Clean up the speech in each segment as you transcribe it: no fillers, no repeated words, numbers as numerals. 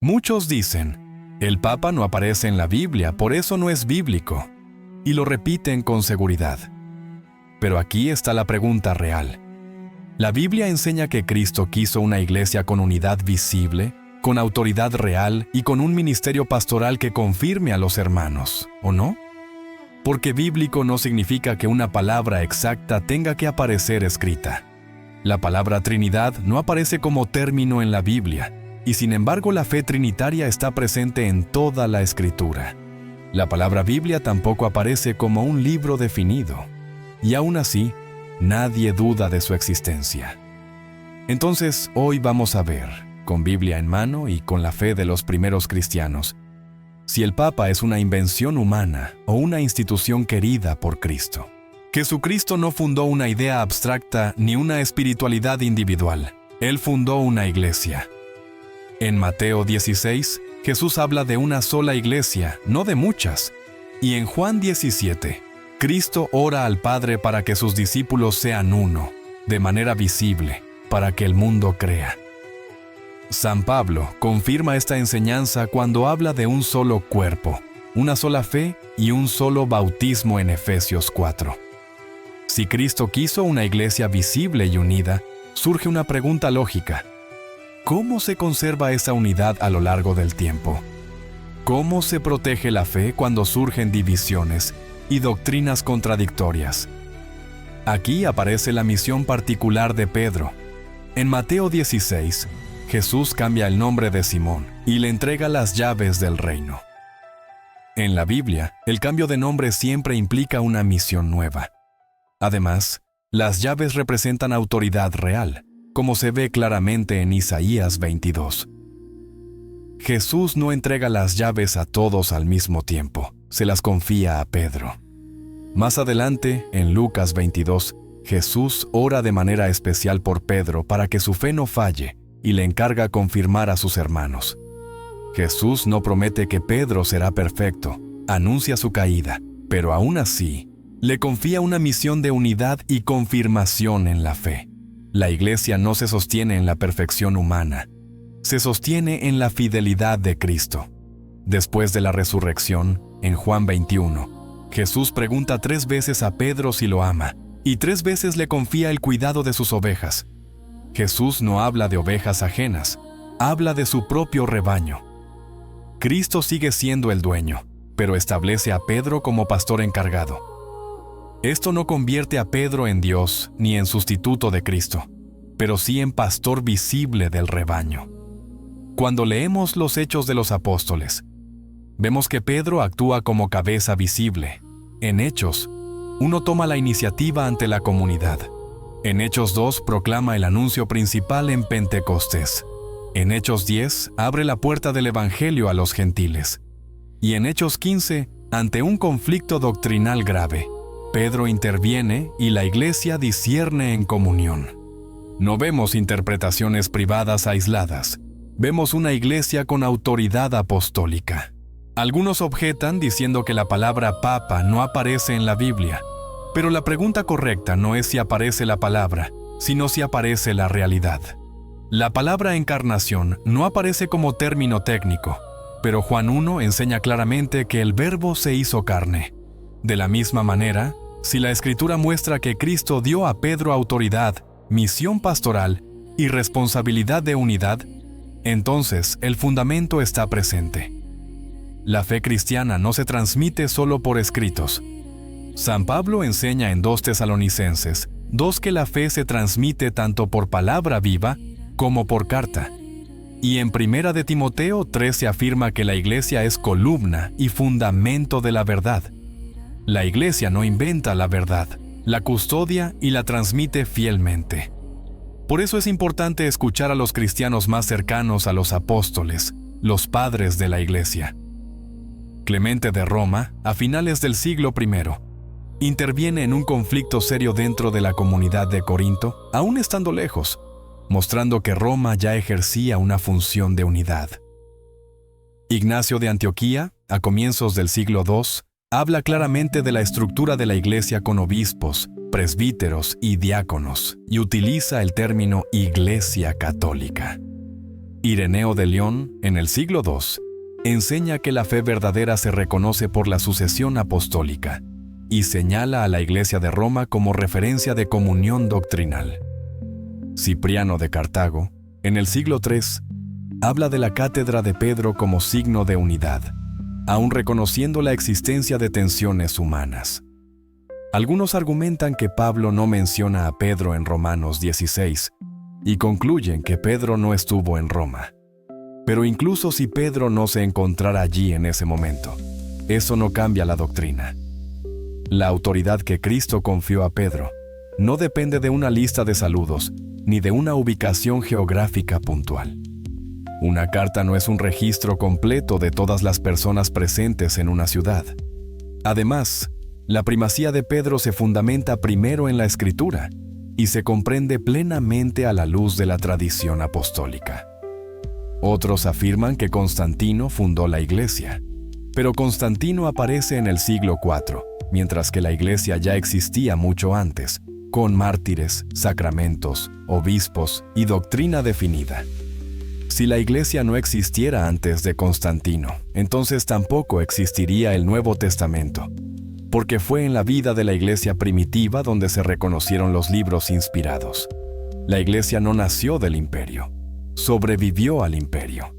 Muchos dicen, el Papa no aparece en la Biblia, por eso no es bíblico, y lo repiten con seguridad. Pero aquí está la pregunta real. ¿La Biblia enseña que Cristo quiso una iglesia con unidad visible, con autoridad real y con un ministerio pastoral que confirme a los hermanos, o no? Porque bíblico no significa que una palabra exacta tenga que aparecer escrita. La palabra Trinidad no aparece como término en la Biblia, y sin embargo la fe trinitaria está presente en toda la Escritura. La palabra Biblia tampoco aparece como un libro definido, y aún así, nadie duda de su existencia. Entonces, hoy vamos a ver, con Biblia en mano y con la fe de los primeros cristianos, si el Papa es una invención humana o una institución querida por Cristo. Jesucristo no fundó una idea abstracta ni una espiritualidad individual. Él fundó una iglesia. En Mateo 16, Jesús habla de una sola iglesia, no de muchas. Y en Juan 17, Cristo ora al Padre para que sus discípulos sean uno, de manera visible, para que el mundo crea. San Pablo confirma esta enseñanza cuando habla de un solo cuerpo, una sola fe y un solo bautismo en Efesios 4. Si Cristo quiso una iglesia visible y unida, surge una pregunta lógica. ¿Cómo se conserva esa unidad a lo largo del tiempo? ¿Cómo se protege la fe cuando surgen divisiones y doctrinas contradictorias? Aquí aparece la misión particular de Pedro. En Mateo 16, Jesús cambia el nombre de Simón y le entrega las llaves del reino. En la Biblia, el cambio de nombre siempre implica una misión nueva. Además, las llaves representan autoridad real, como se ve claramente en Isaías 22. Jesús no entrega las llaves a todos al mismo tiempo, se las confía a Pedro. Más adelante, en Lucas 22, Jesús ora de manera especial por Pedro para que su fe no falle y le encarga confirmar a sus hermanos. Jesús no promete que Pedro será perfecto, anuncia su caída, pero aún así, le confía una misión de unidad y confirmación en la fe. La iglesia no se sostiene en la perfección humana, se sostiene en la fidelidad de Cristo. Después de la resurrección, en Juan 21, Jesús pregunta 3 veces a Pedro si lo ama, y 3 veces le confía el cuidado de sus ovejas. Jesús no habla de ovejas ajenas, habla de su propio rebaño. Cristo sigue siendo el dueño, pero establece a Pedro como pastor encargado. Esto no convierte a Pedro en Dios ni en sustituto de Cristo, pero sí en pastor visible del rebaño. Cuando leemos los Hechos de los Apóstoles, vemos que Pedro actúa como cabeza visible. En Hechos, uno toma la iniciativa ante la comunidad. En Hechos 2 proclama el anuncio principal en Pentecostés. En Hechos 10 abre la puerta del Evangelio a los gentiles. Y en Hechos 15, ante un conflicto doctrinal grave, Pedro interviene y la iglesia discierne en comunión. No vemos interpretaciones privadas aisladas. Vemos una iglesia con autoridad apostólica. Algunos objetan diciendo que la palabra papa no aparece en la Biblia, pero la pregunta correcta no es si aparece la palabra, sino si aparece la realidad. La palabra encarnación no aparece como término técnico, pero Juan 1 enseña claramente que el Verbo se hizo carne. De la misma manera, si la Escritura muestra que Cristo dio a Pedro autoridad, misión pastoral y responsabilidad de unidad, entonces el fundamento está presente. La fe cristiana no se transmite solo por escritos. San Pablo enseña en 2 Tesalonicenses 2 que la fe se transmite tanto por palabra viva como por carta. Y en 1 de Timoteo 3 se afirma que la iglesia es columna y fundamento de la verdad. La iglesia no inventa la verdad, la custodia y la transmite fielmente. Por eso es importante escuchar a los cristianos más cercanos a los apóstoles, los padres de la iglesia. Clemente de Roma, a finales del siglo I, interviene en un conflicto serio dentro de la comunidad de Corinto, aún estando lejos, mostrando que Roma ya ejercía una función de unidad. Ignacio de Antioquía, a comienzos del siglo II, habla claramente de la estructura de la iglesia con obispos, presbíteros y diáconos, y utiliza el término Iglesia Católica. Ireneo de León, en el siglo II, enseña que la fe verdadera se reconoce por la sucesión apostólica y señala a la Iglesia de Roma como referencia de comunión doctrinal. Cipriano de Cartago, en el siglo III, habla de la cátedra de Pedro como signo de unidad, aun reconociendo la existencia de tensiones humanas. Algunos argumentan que Pablo no menciona a Pedro en Romanos 16 y concluyen que Pedro no estuvo en Roma. Pero incluso si Pedro no se encontrara allí en ese momento, eso no cambia la doctrina. La autoridad que Cristo confió a Pedro no depende de una lista de saludos ni de una ubicación geográfica puntual. Una carta no es un registro completo de todas las personas presentes en una ciudad. Además, la primacía de Pedro se fundamenta primero en la Escritura y se comprende plenamente a la luz de la tradición apostólica. Otros afirman que Constantino fundó la Iglesia, pero Constantino aparece en el siglo IV, mientras que la Iglesia ya existía mucho antes, con mártires, sacramentos, obispos y doctrina definida. Si la Iglesia no existiera antes de Constantino, entonces tampoco existiría el Nuevo Testamento, porque fue en la vida de la Iglesia primitiva donde se reconocieron los libros inspirados. La Iglesia no nació del imperio, sobrevivió al imperio.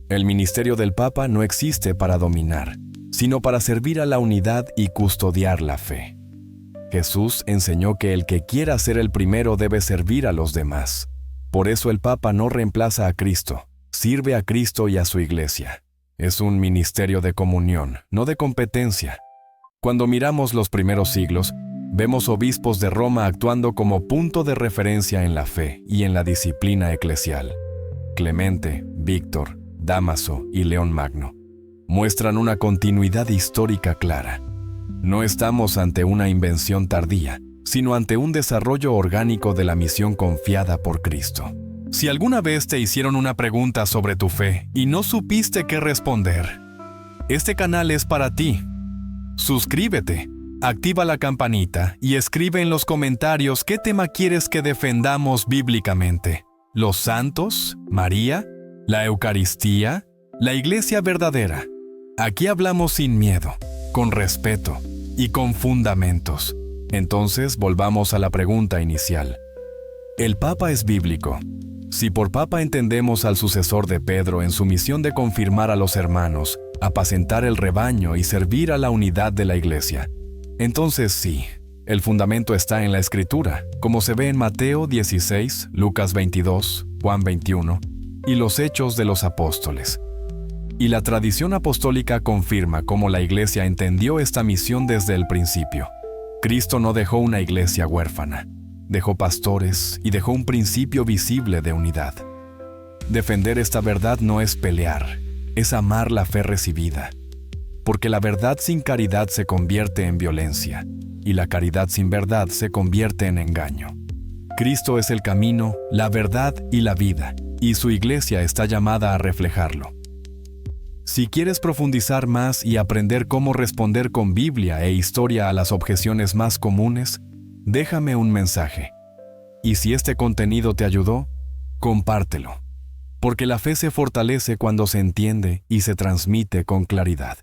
El ministerio del Papa no existe para dominar, sino para servir a la unidad y custodiar la fe. Jesús enseñó que el que quiera ser el primero debe servir a los demás. Por eso el Papa no reemplaza a Cristo, sirve a Cristo y a su Iglesia. Es un ministerio de comunión, no de competencia. Cuando miramos los primeros siglos, vemos obispos de Roma actuando como punto de referencia en la fe y en la disciplina eclesial. Clemente, Víctor, Dámaso y León Magno muestran una continuidad histórica clara. No estamos ante una invención tardía, sino ante un desarrollo orgánico de la misión confiada por Cristo. Si alguna vez te hicieron una pregunta sobre tu fe y no supiste qué responder, este canal es para ti. Suscríbete, activa la campanita y escribe en los comentarios qué tema quieres que defendamos bíblicamente. ¿Los santos? ¿María? ¿La Eucaristía? ¿La Iglesia verdadera? Aquí hablamos sin miedo, con respeto y con fundamentos. Entonces volvamos a la pregunta inicial. ¿El Papa es bíblico? Si por Papa entendemos al sucesor de Pedro en su misión de confirmar a los hermanos, apacentar el rebaño y servir a la unidad de la Iglesia, entonces sí, el fundamento está en la Escritura, como se ve en Mateo 16, Lucas 22, Juan 21 y los Hechos de los Apóstoles. Y la tradición apostólica confirma cómo la Iglesia entendió esta misión desde el principio. Cristo no dejó una iglesia huérfana, dejó pastores y dejó un principio visible de unidad. Defender esta verdad no es pelear, es amar la fe recibida, porque la verdad sin caridad se convierte en violencia, y la caridad sin verdad se convierte en engaño. Cristo es el camino, la verdad y la vida, y su Iglesia está llamada a reflejarlo. Si quieres profundizar más y aprender cómo responder con Biblia e historia a las objeciones más comunes, déjame un mensaje. Y si este contenido te ayudó, compártelo, porque la fe se fortalece cuando se entiende y se transmite con claridad.